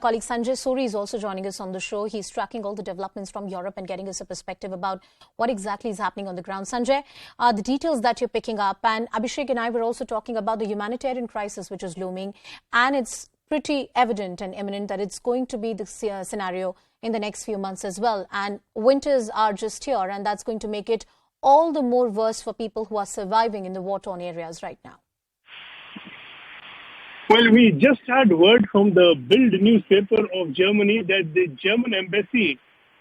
Colleague Sanjay Suri is also joining us on the show. He's tracking all the developments from Europe and getting us a perspective about what exactly is happening on the ground. Sanjay, the details that you're picking up, and Abhishek and I were also talking about the humanitarian crisis which is looming, and it's pretty evident and imminent that it's going to be the scenario in the next few months as well. And winters are just here, and that's going to make it all the more worse for people who are surviving in the war-torn areas right now. Well, we just had word from the Bild newspaper of Germany that the German embassy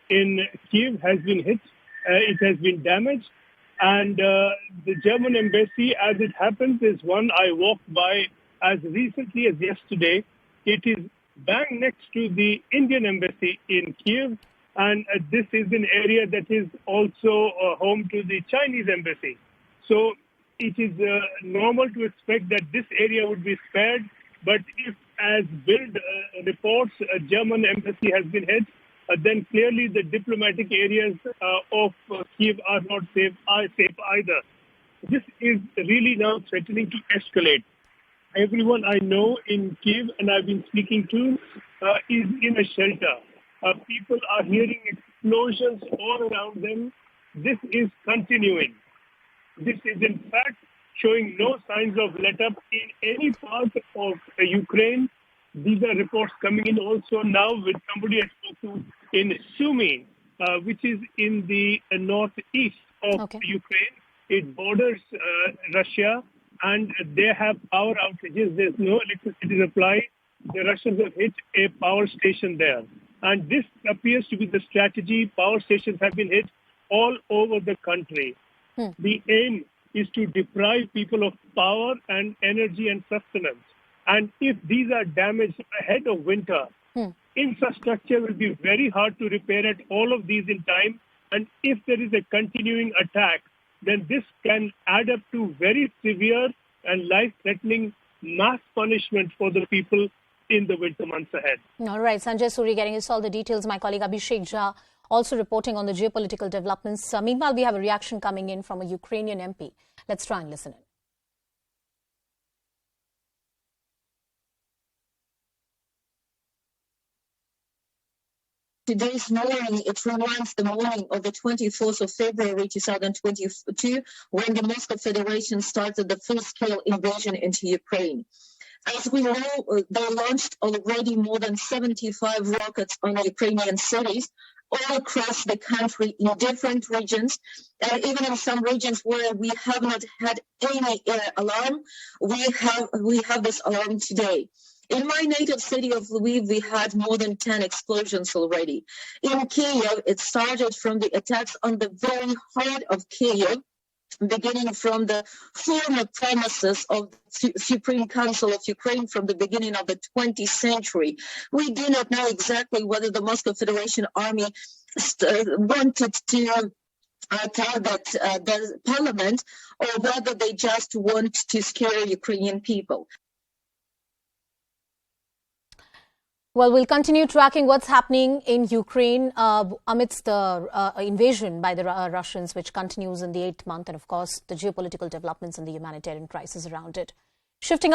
in Kiev has been hit. It has been damaged. And the German embassy, as it happens, is one I walked by as recently as yesterday. It is bang next to the Indian embassy in Kiev. And this is an area that is also home to the Chinese embassy. So it is normal to expect that this area would be spared. But if, as Bild reports, a German embassy has been hit, then clearly the diplomatic areas of Kiev are not safe either. This is really now threatening to escalate. Everyone I know in Kiev and I've been speaking to is in a shelter. People are hearing explosions all around them. This is continuing. This is in fact showing no signs of let-up in any part of Ukraine. These are reports coming in also now with somebody I spoke to in Sumy, which is in the northeast of Ukraine. It borders Russia, and they have power outages. There's no electricity supply. The Russians have hit a power station there. And this appears to be the strategy. Power stations have been hit all over the country. The aim is to deprive people of power and energy and sustenance. And if these are damaged ahead of winter, infrastructure will be very hard to repair at all of these in time. And if there is a continuing attack, then this can add up to very severe and life-threatening mass punishment for the people in the winter months ahead. All right, Sanjay Suri getting us all the details. My colleague Abhishek Jha also reporting on the geopolitical developments. Meanwhile, we have a reaction coming in from a Ukrainian MP. Let's try and listen in. Today's morning, it reminds the morning of the 24th of February 2022, when the Moscow Federation started the full-scale invasion into Ukraine. As we know, they launched already more than 75 rockets on Ukrainian cities all across the country in different regions, and even in some regions where we have not had any alarm, we have this alarm today. In my native city of Lviv, we had more than 10 explosions already. In Kiev, it started from the attacks on the very heart of Kiev, beginning from the former premises of the Supreme Council of Ukraine from the beginning of the 20th century. We do not know exactly whether the Moscow Federation Army wanted to target the parliament or whether they just want to scare Ukrainian people. Well, we'll continue tracking what's happening in Ukraine amidst the invasion by the Russians, which continues in the 8th month, and of course, the geopolitical developments and the humanitarian crisis around it. Shifting